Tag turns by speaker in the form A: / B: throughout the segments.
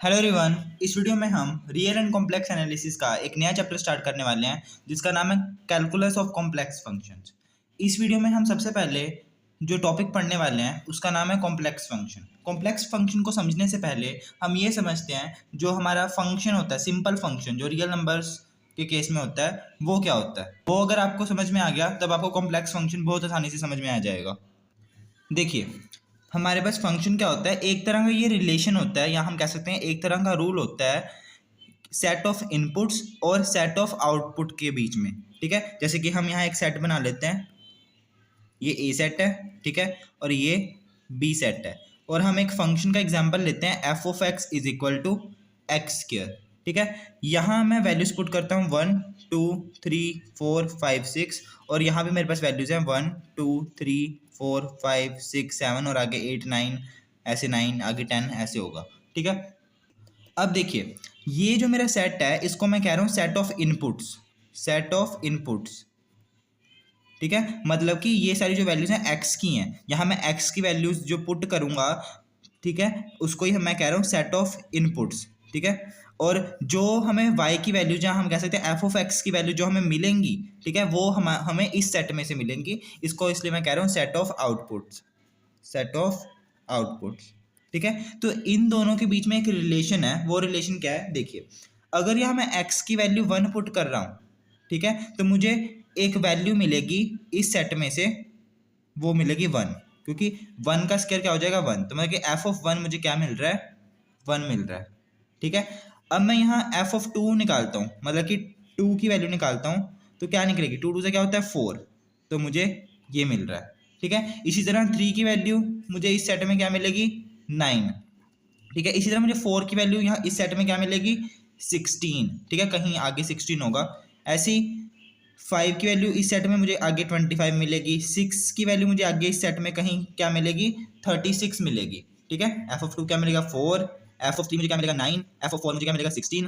A: Hello everyone. इस video में हम रियल एंड कॉम्प्लेक्स एनालिसिस का एक नया चैप्टर स्टार्ट करने वाले हैं जिसका नाम है कैलकुलस ऑफ कॉम्प्लेक्स फंक्शंस। इस वीडियो में हम सबसे पहले जो टॉपिक पढ़ने वाले हैं उसका नाम है कॉम्प्लेक्स फंक्शन। कॉम्प्लेक्स फंक्शन को समझने से पहले हम ये समझते हैं जो हमारा फंक्शन होता है, सिंपल फंक्शन जो रियल नंबर्स के केस में होता है, वो क्या होता है। वो अगर आपको समझ में आ गया तब आपको कॉम्प्लेक्स फंक्शन बहुत आसानी से समझ में आ जाएगा। देखिए, हमारे पास फंक्शन क्या होता है, एक तरह का ये रिलेशन होता है या हम कह सकते हैं एक तरह का रूल होता है सेट ऑफ इनपुट्स और सेट ऑफ आउटपुट के बीच में। ठीक है, जैसे कि हम यहाँ एक सेट बना लेते हैं, ये ए सेट है, ठीक है, और ये बी सेट है, और हम एक फंक्शन का एग्जांपल लेते हैं f of x is equal to x square. ठीक है, यहाँ मैं वैल्यूज पुट करता हूँ 1 2 3 4 5 6, और यहाँ भी मेरे पास वैल्यूज हैं 1 2 3 4 5 6 7 और आगे 8 9, ऐसे 9 आगे 10 ऐसे होगा। ठीक है, अब देखिए ये जो मेरा सेट है इसको मैं कह रहा हूँ set of inputs, set of inputs. ठीक है, मतलब कि ये सारी जो वैल्यूज हैं एक्स की हैं, यहाँ मैं एक्स की वैल्यूज जो पुट करूंगा, ठीक है, उसको ही मैं कह रहा हूँ सेट ऑफ इनपुट्स। ठीक है, और जो हमें वाई की वैल्यू, जहाँ हम कह सकते हैं एफ ऑफ एक्स की वैल्यू जो हमें मिलेंगी, ठीक है, वो हमें इस सेट में से मिलेंगी, इसको इसलिए मैं कह रहा हूँ set of outputs, set of outputs. ठीक है, तो इन दोनों के बीच में एक रिलेशन है, वो रिलेशन क्या है देखिए, अगर यहाँ मैं एक्स की वैल्यू 1 पुट कर रहा हूँ, ठीक है, तो मुझे एक वैल्यू मिलेगी इस सेट में से, वो मिलेगी 1, क्योंकि 1 का स्क्वायर क्या हो जाएगा 1, तो मतलब कि एफ ऑफ 1 मुझे क्या मिल रहा है, 1 मिल रहा है। ठीक है, अब मैं यहाँ एफ ऑफ 2 निकालता हूँ, मतलब कि 2 की वैल्यू निकालता हूँ, तो क्या निकलेगी, 2 2 से क्या होता है 4, तो मुझे ये मिल रहा है। ठीक है, इसी तरह 3 की वैल्यू मुझे इस सेट में क्या मिलेगी 9। ठीक है, इसी तरह मुझे 4 की वैल्यू यहाँ इस सेट में क्या मिलेगी 16। ठीक है, कहीं आगे 16 होगा। ऐसी 5 की वैल्यू इस सेट में मुझे आगे 25 मिलेगी, 6 की वैल्यू मुझे आगे इस सेट में कहीं क्या मिलेगी 36 मिलेगी। ठीक है, एफ ऑफ 2 क्या मिलेगा 4, एफ ऑफ 3 मुझे क्या मिलेगा 9, एफ ऑफ 4 मुझे क्या मिलेगा 16,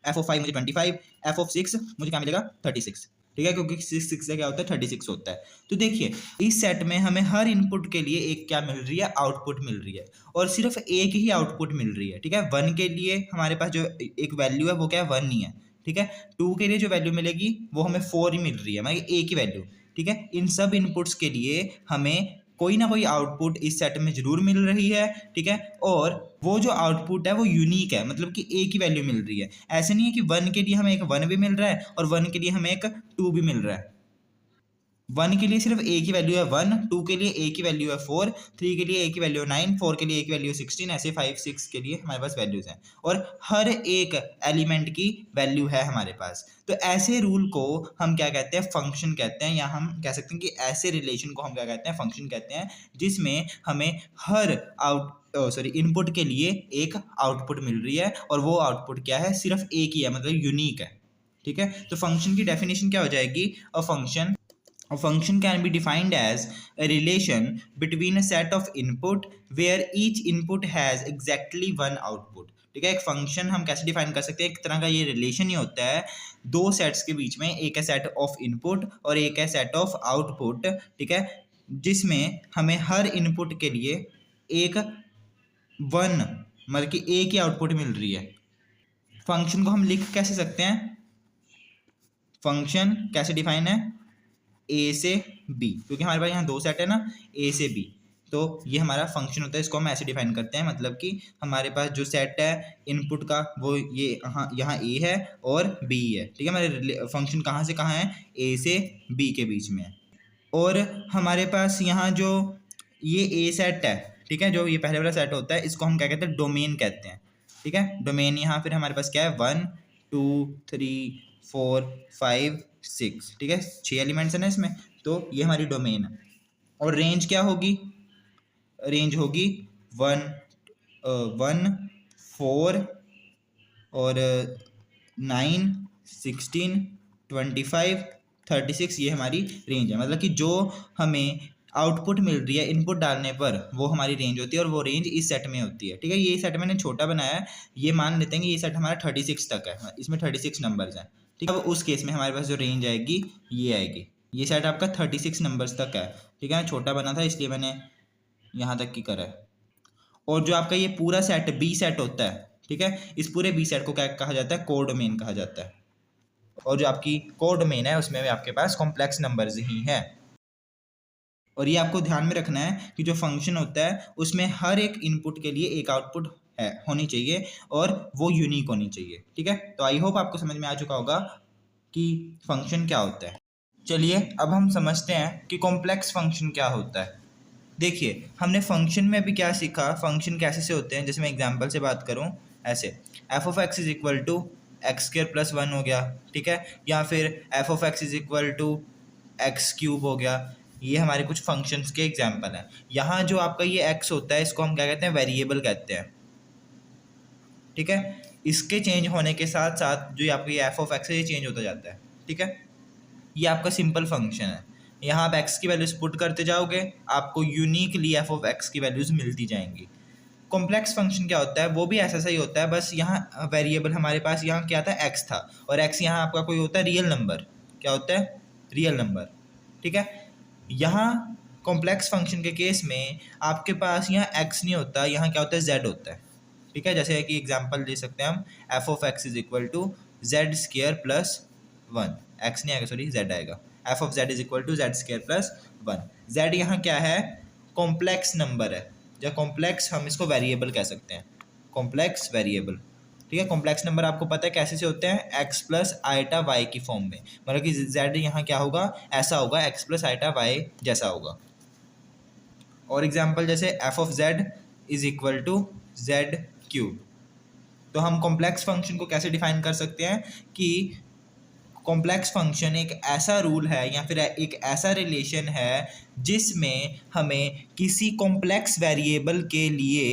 A: एफ ऑफ 5 मुझे 25, एफ ऑफ 6 मुझे क्या मिलेगा 36। ठीक है, क्योंकि 6 से क्या होता है 36 होता है। तो देखिए इस सेट में हमें हर इनपुट के लिए एक क्या मिल रही है, आउटपुट मिल रही है, और सिर्फ एक ही आउटपुट मिल रही है। ठीक है, 1 के लिए हमारे पास जो एक वैल्यू है वो क्या है 1 नहीं है। ठीक है, 2 के लिए जो वैल्यू मिलेगी वो हमें 4 ही मिल रही है, मतलब एक ही वैल्यू। ठीक है, इन सब इनपुट्स के लिए हमें कोई ना कोई आउटपुट इस सेट में जरूर मिल रही है। ठीक है, और वो जो आउटपुट है वो यूनिक है, मतलब कि एक ही वैल्यू मिल रही है। ऐसे नहीं है कि 1 के लिए हमें एक 1 भी मिल रहा है और 1 के लिए हमें एक 2 भी मिल रहा है। 1 के लिए सिर्फ एक ही वैल्यू है 1, 2 के लिए एक ही वैल्यू है 4, 3 के लिए एक ही वैल्यू है 9, 4 के लिए एक वैल्यू है 16, ऐसे 5 6 के लिए हमारे पास वैल्यूज हैं, और हर एक एलिमेंट की वैल्यू है हमारे पास। तो ऐसे रूल को हम क्या कहते हैं, फंक्शन कहते हैं, या हम कह सकते हैं कि ऐसे रिलेशन को हम क्या कहते हैं, फंक्शन कहते हैं, जिसमें हमें हर इनपुट के लिए एक आउटपुट मिल रही है, और वो आउटपुट क्या है, सिर्फ एक ही है, मतलब यूनिक है। ठीक है, तो फंक्शन की डेफिनेशन क्या हो जाएगी, a function can be defined as a relation between a set of input where each input has exactly one output। ठीक है, एक फंक्शन हम कैसे डिफाइन कर सकते हैं, एक तरह का ये रिलेशन ही होता है दो सेट्स के बीच में, एक है सेट ऑफ इनपुट और एक है सेट ऑफ आउटपुट। ठीक है, जिसमें हमें हर इनपुट के लिए एक वन, मतलब कि एक ही आउटपुट मिल रही है। फंक्शन को हम लिख कैसे सकते हैं, फंक्शन कैसे डिफाइन है, ए से बी, क्योंकि हमारे पास यहाँ दो सेट है ना, ए से बी, तो ये हमारा फंक्शन होता है, इसको हम ऐसे डिफाइन करते हैं, मतलब कि हमारे पास जो सेट है इनपुट का वो ये यहाँ ए है और बी है। ठीक है, हमारे फंक्शन कहाँ से कहाँ है, ए से बी के बीच में है। और हमारे पास यहाँ जो ये ए सेट है, ठीक है, जो ये पहले वाला सेट होता है, इसको हम क्या कहते हैं, डोमेन कहते हैं। ठीक है, डोमेन यहाँ फिर हमारे पास क्या है 1 2 3 4 5 6। ठीक है, 6 एलिमेंट्स है ना इसमें, तो ये हमारी डोमेन है। और रेंज क्या होगी, रेंज होगी 1 1 4 और 9 16 25 36, ये हमारी रेंज है, मतलब कि जो हमें आउटपुट मिल रही है इनपुट डालने पर वो हमारी रेंज होती है, और वो रेंज इस सेट में होती है। ठीक है, ये सेट मैंने छोटा बनाया है, ये मान लेते हैं कि ये सेट हमारा 36 तक है, इसमें 36 नंबर्स हैं। ठीक है, अब उस केस में हमारे पास जो रेंज आएगी ये आएगी, ये सेट आपका 36 नंबर्स तक है। ठीक है, छोटा बना था इसलिए मैंने यहाँ तक की करा है। और जो आपका ये पूरा सेट बी सेट होता है, ठीक है। इस पूरे बी सेट को क्या कहा जाता है, कोडोमेन कहा जाता है। और जो आपकी कोडोमेन है उसमें भी आपके पास कॉम्प्लेक्स नंबर्स ही हैं। और ये आपको ध्यान में रखना है कि जो फंक्शन होता है उसमें हर एक इनपुट के लिए एक आउटपुट है होनी चाहिए और वो यूनिक होनी चाहिए। ठीक है, तो आई होप आपको समझ में आ चुका होगा कि फंक्शन क्या होता है। चलिए अब हम समझते हैं कि कॉम्प्लेक्स फंक्शन क्या होता है। देखिए हमने फंक्शन में भी क्या सीखा, फंक्शन कैसे से होते हैं। जैसे मैं एग्जांपल से बात करूं, ऐसे f of x is equal to x square plus one हो गया, ठीक है, या फिर f of x is equal to x cube हो गया। ये हमारे कुछ फंक्शंस के एग्जांपल हैं। यहाँ जो आपका ये एक्स होता है इसको हम क्या कहते हैं, वेरिएबल कहते हैं। ठीक है, इसके चेंज होने के साथ साथ जो आपका ये एफ ऑफ एक्स है ये चेंज होता जाता है। ठीक है, ये आपका सिंपल फंक्शन है। यहाँ आप एक्स की वैल्यूज पुट करते जाओगे, आपको यूनिकली एफ ऑफ एक्स की वैल्यूज मिलती जाएंगी। कॉम्प्लेक्स फंक्शन क्या होता है, वो भी ऐसा ही होता है, बस यहाँ वेरिएबल हमारे पास यहाँ क्या था, एक्स था, और एक्स यहाँ आपका कोई होता है रियल नंबर। क्या होता है, रियल नंबर। ठीक है, यहाँ कॉम्प्लेक्स फंक्शन के केस में आपके पास यहाँ एक्स नहीं होता, यहाँ क्या होता है, जेड होता है। ठीक है, जैसे कि एग्जांपल दे सकते हैं हम, f of x is equal to z square plus one. X नहीं आएगा, सॉरी जेड आएगा। F of z is equal to z square plus one. Z यहाँ क्या है, कॉम्प्लेक्स नंबर है, या कॉम्प्लेक्स हम इसको वेरिएबल कह सकते हैं, कॉम्प्लेक्स वेरिएबल। ठीक है, कॉम्प्लेक्स नंबर आपको पता है कैसे से होते हैं, एक्स प्लस आइटा वाई की फॉर्म में। मतलब कि जेड यहाँ क्या होगा, ऐसा होगा, एक्स प्लस आइटा वाई जैसा होगा। और एग्जांपल जैसे f of z is equal to z cube. तो हम कॉम्प्लेक्स फंक्शन को कैसे डिफाइन कर सकते हैं कि कॉम्प्लेक्स फंक्शन एक ऐसा रूल है या फिर एक ऐसा रिलेशन है जिसमें हमें किसी कॉम्प्लेक्स वेरिएबल के लिए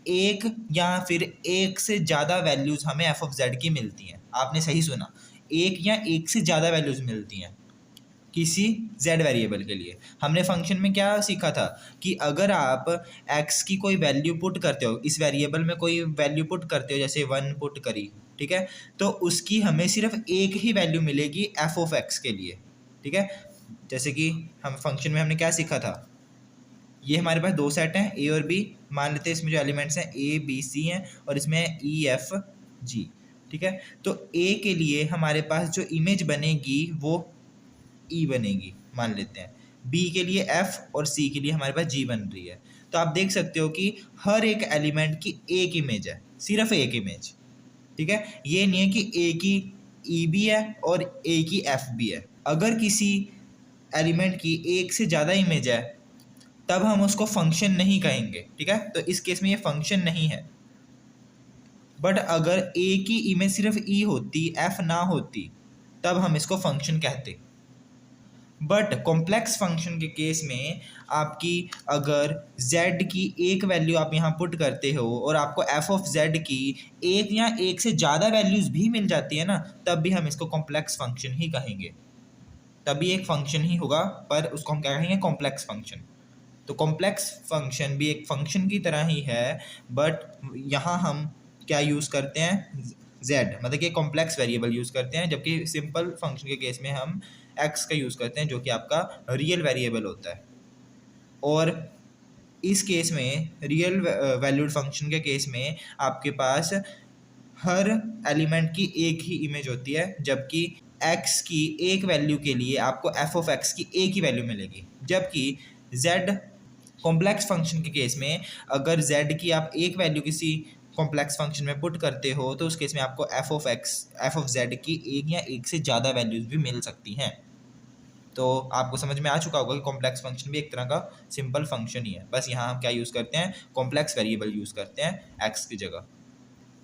A: एक या फिर एक से ज़्यादा वैल्यूज़ हमें एफ ऑफ जेड की मिलती हैं। आपने सही सुना, एक या एक से ज़्यादा वैल्यूज़ मिलती हैं किसी z वेरिएबल के लिए। हमने फंक्शन में क्या सीखा था कि अगर आप x की कोई वैल्यू पुट करते हो, इस वेरिएबल में कोई वैल्यू पुट करते हो, जैसे 1 पुट करी, ठीक है, तो उसकी हमें सिर्फ एक ही वैल्यू मिलेगी f ऑफ x के लिए। ठीक है, जैसे कि हम फंक्शन में हमने क्या सीखा था, ये हमारे पास दो सेट हैं, ए और बी। मान लेते हैं इसमें जो एलिमेंट्स हैं ए बी सी हैं और इसमें ई एफ जी। ठीक है, तो ए के लिए हमारे पास जो इमेज बनेगी वो ई बनेगी, मान लेते हैं। बी के लिए एफ और सी के लिए हमारे पास जी बन रही है। तो आप देख सकते हो कि हर एक एलिमेंट की एक इमेज है, सिर्फ एक इमेज। ठीक है, ये नहीं है कि ए की ई भी है और ए की एफ भी है। अगर किसी एलिमेंट की एक से ज़्यादा इमेज है तब हम उसको फंक्शन नहीं कहेंगे। ठीक है, तो इस केस में ये फंक्शन नहीं है। बट अगर ए की इमेज सिर्फ ई होती, एफ ना होती, तब हम इसको फंक्शन कहते। बट कॉम्प्लेक्स फंक्शन के केस में आपकी अगर z की एक वैल्यू आप यहाँ पुट करते हो और आपको f ऑफ z की एक या एक से ज़्यादा वैल्यूज़ भी मिल जाती है ना, तब भी हम इसको कॉम्प्लेक्स फंक्शन ही कहेंगे। तभी एक फंक्शन ही होगा, पर उसको हम क्या कहेंगे, कॉम्प्लेक्स फंक्शन। तो कॉम्प्लेक्स फंक्शन भी एक फंक्शन की तरह ही है, बट यहाँ हम क्या यूज़ करते हैं, z, मतलब कि कॉम्प्लेक्स वेरिएबल यूज़ करते हैं, जबकि सिंपल फंक्शन के केस में हम x का यूज़ करते हैं जो कि आपका रियल वेरिएबल होता है। और इस केस में रियल वैल्यूड फंक्शन के केस में आपके पास हर एलिमेंट की एक ही इमेज होती है, जबकि x की एक वैल्यू के लिए आपको f ऑफ x की एक ही वैल्यू मिलेगी। जबकि z कॉम्प्लेक्स फंक्शन के केस में अगर z की आप एक वैल्यू किसी कॉम्प्लेक्स फंक्शन में पुट करते हो तो उस केस में आपको f ऑफ z की एक या एक से ज़्यादा वैल्यूज़ भी मिल सकती हैं। तो आपको समझ में आ चुका होगा कि कॉम्प्लेक्स फंक्शन भी एक तरह का सिंपल फंक्शन ही है, बस यहाँ हम क्या यूज़ करते हैं, कॉम्प्लेक्स वेरिएबल यूज़ करते हैं x की जगह।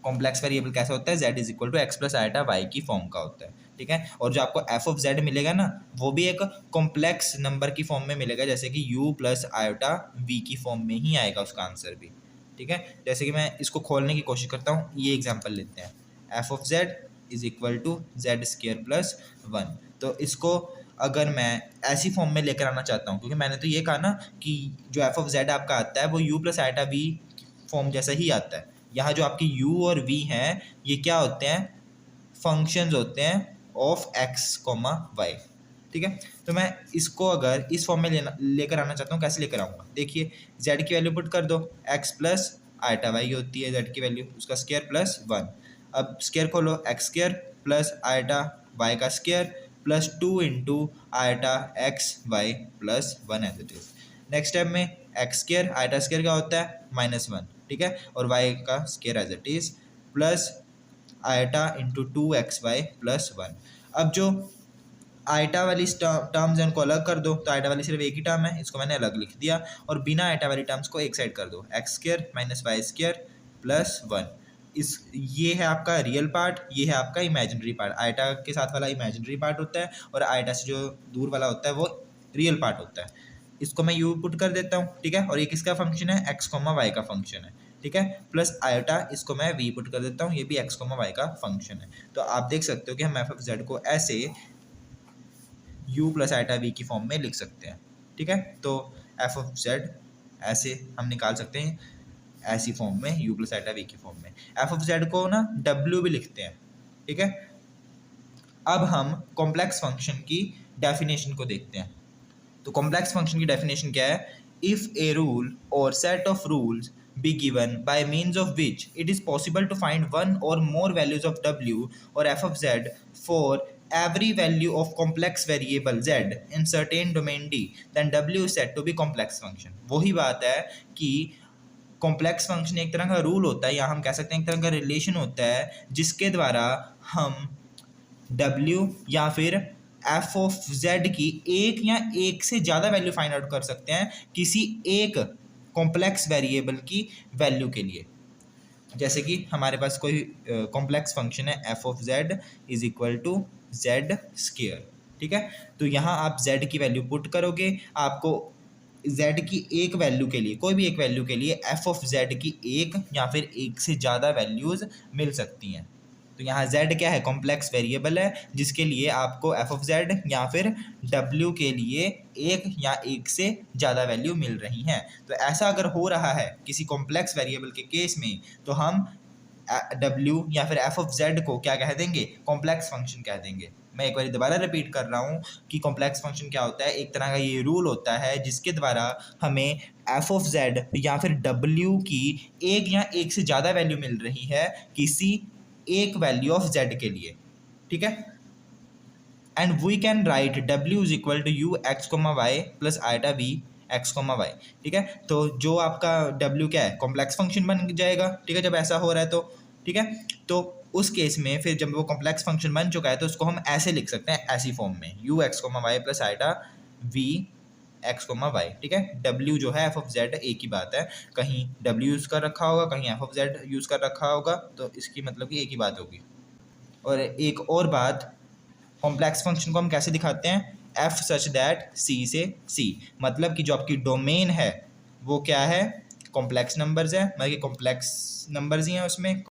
A: कॉम्प्लेक्स वेरिएबल कैसा होता है, z is equal to x plus iota y की फॉर्म का होता है। ठीक है, और जो आपको f ऑफ z मिलेगा ना, वो भी एक कॉम्प्लेक्स नंबर की फॉर्म में मिलेगा, जैसे कि u प्लस आयोटा v की फॉर्म में ही आएगा उसका आंसर भी। ठीक है, जैसे कि मैं इसको खोलने की कोशिश करता हूँ, ये एग्जाम्पल लेते हैं, f of z is equal to z square plus one. तो इसको अगर मैं ऐसी फॉर्म में लेकर आना चाहता हूँ, क्योंकि मैंने तो ये कहा ना कि जो f ऑफ z आपका आता है वो u plus iota v form जैसा ही आता है। यहाँ जो आपकी u और v हैं ये क्या होते हैं, फंक्शंस होते हैं ऑफ x, y। ठीक है, तो मैं इसको अगर इस फॉर्म में लेकर आना चाहता हूँ, कैसे लेकर आऊँगा, देखिए z की वैल्यू पुट कर दो, x प्लस आयटा वाई होती है जेड की वैल्यू, उसका स्क्वायर प्लस 1। अब स्क्वायर खोलो, X square plus iota Y का square plus 2 into iota X Y plus 1 as it is. Next step में एक्स स्क्वायर आयटा स्क्वायर क्या होता है -1, ठीक है, और वाई का square as it is plus iota into 2xy plus 1। अब जो आयटा वाली टर्म्स हैं उनको अलग कर दो, तो आयटा वाली सिर्फ एक ही टर्म है, इसको मैंने अलग लिख दिया, और बिना आयटा वाली टर्म्स को एक साइड कर दो, x square minus y square plus 1। ये है आपका रियल पार्ट, ये है आपका इमेजिनरी पार्ट। आयटा के साथ वाला इमेजिनरी पार्ट होता है और आयटा से जो दूर वाला होता है वो रियल पार्ट होता है। इसको मैं यू पुट कर देता हूँ, ठीक है, और ये किसका फंक्शन है, एक्स कॉमा वाई का फंक्शन है, ठीक है, प्लस आयोटा इसको मैं वी पुट कर देता हूँ, ये भी एक्स कॉमा वाई का फंक्शन है। तो आप देख सकते हो कि हम एफ ऑफ जेड को ऐसे u प्लस आयटा वी की फॉर्म में लिख सकते हैं, ठीक है। तो एफ ऑफ जेड ऐसे हम निकाल सकते हैं, ऐसी फॉर्म में u प्लस आयटा वी की फॉर्म में। एफ ऑफ जेड को ना w भी लिखते हैं, ठीक है। अब हम कॉम्प्लेक्स फंक्शन की डेफिनेशन को देखते हैं। तो कॉम्प्लेक्स फंक्शन की डेफिनेशन क्या है, इफ ए रूल और set of rules be given by means of which it is possible to find one or more values of w or f of z for every value of complex variable z in certain domain d, then w is said to be complex function। वही बात है कि complex function एक तरह का rule होता है, या हम कह सकते हैं एक तरह का रिलेशन होता है, जिसके द्वारा हम w या फिर एफ ऑफ जेड की एक या एक से ज़्यादा वैल्यू फाइंड आउट कर सकते हैं किसी एक कॉम्प्लेक्स वेरिएबल की वैल्यू के लिए। जैसे कि हमारे पास कोई कॉम्प्लेक्स फंक्शन है f of z is equal to z square, ठीक है। तो यहाँ आप जेड की वैल्यू पुट करोगे, आपको जेड की एक वैल्यू के लिए, कोई भी एक वैल्यू के लिए एफ ऑफ जेड की एक या फिर एक से ज़्यादा वैल्यूज़ मिल सकती हैं। तो यहाँ z क्या है, कॉम्प्लेक्स वेरिएबल है, जिसके लिए आपको f ऑफ z या फिर w के लिए एक या एक से ज़्यादा वैल्यू मिल रही हैं। तो ऐसा अगर हो रहा है किसी कॉम्प्लेक्स वेरिएबल के केस में, तो हम w या फिर f ऑफ z को क्या कह देंगे, कॉम्प्लेक्स फंक्शन कह देंगे। मैं एक बार दोबारा रिपीट कर रहा हूँ कि कॉम्प्लेक्स फंक्शन क्या होता है, एक तरह का ये रूल होता है जिसके द्वारा हमें f ऑफ z या फिर w की एक या एक से ज़्यादा वैल्यू मिल रही है किसी एक वैल्यू ऑफ z के लिए, ठीक है। And we can write w is equal to u x comma y plus iota v x comma y, ठीक है। तो जो आपका w क्या है, कॉम्प्लेक्स फंक्शन बन जाएगा, ठीक है, जब ऐसा हो रहा है तो, ठीक है। तो उस केस में फिर जब वो कॉम्प्लेक्स फंक्शन बन चुका है तो उसको हम ऐसे लिख सकते हैं, ऐसी फॉर्म में u x comma y plus iota v x comma y, ठीक है। w जो है एफ ऑफ जेड एक ही बात है, कहीं w यूज़ कर रखा होगा, कहीं एफ ऑफ जेड यूज़ कर रखा होगा, तो इसकी मतलब कि एक ही बात होगी। और एक और बात, कॉम्प्लेक्स फंक्शन को हम कैसे दिखाते हैं, f सच दैट c से c, मतलब कि जो आपकी डोमेन है वो क्या है, कॉम्प्लेक्स नंबर्स है, मतलब कि कॉम्प्लेक्स नंबर्स ही हैं उसमें,